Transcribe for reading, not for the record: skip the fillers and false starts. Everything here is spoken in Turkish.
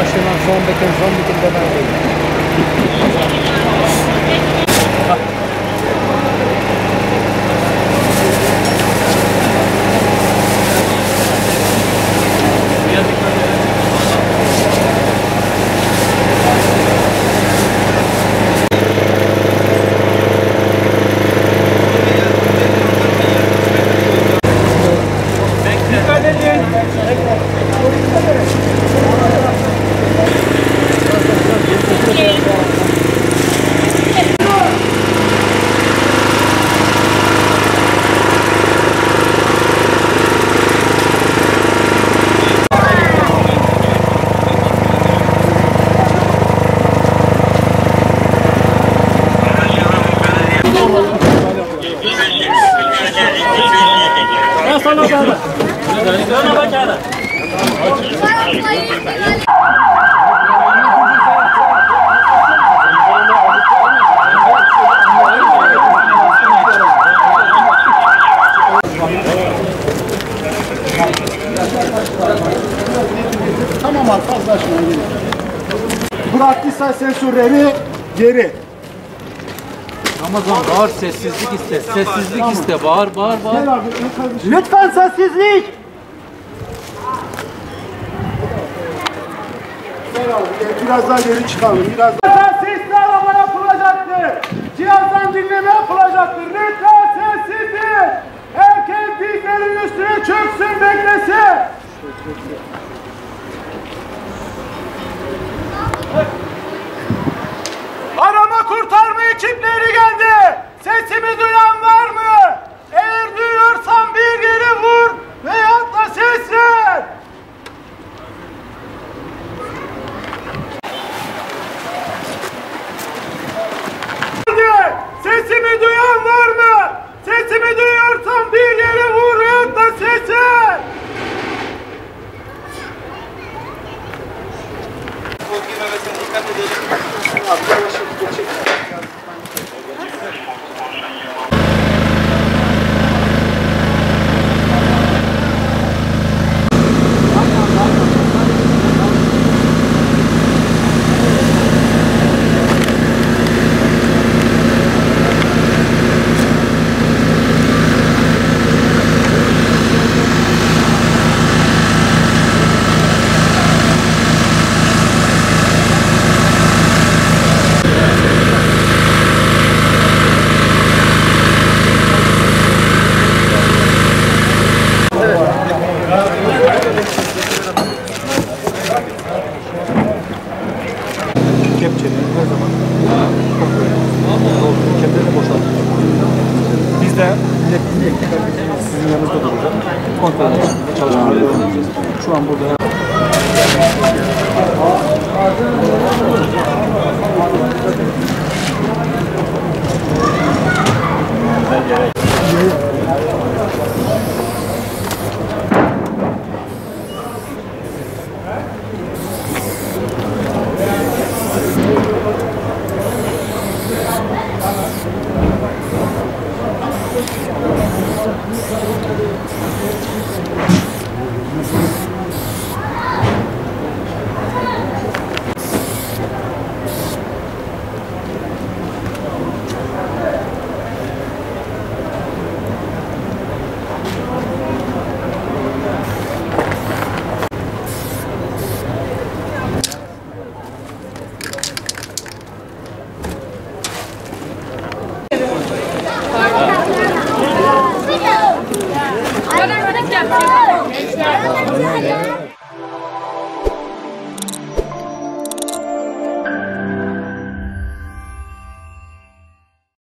عشرة صوم بكن Tamam abi, fazla aşmaya gerek. Bıraktıysa sensörleri geri. Ramazan bağır, sessizlik iste. Sessizlik tamam. İste, bağır. Lütfen sessizlik. Biraz daha geri çıkalım. Biraz daha sesli arama yapılacaktır. Cihazdan dinleme yapılacaktır. Lütfen sessizlik. Herkes dizlerin üstüne çöksün, beklesin. Arama kurtarma ekipleri geldi. Sesimi duyan var mı? Eğer duyuyorsan bir yere vur veyahut da ses ver. Sesimi duyan var mı? Sesimi duyuyorsan bir yere vur veyahut da ses ver. Biz de sizin yanınızda duracağız. Kontrol çalışmaları yapacağız. Şu an burada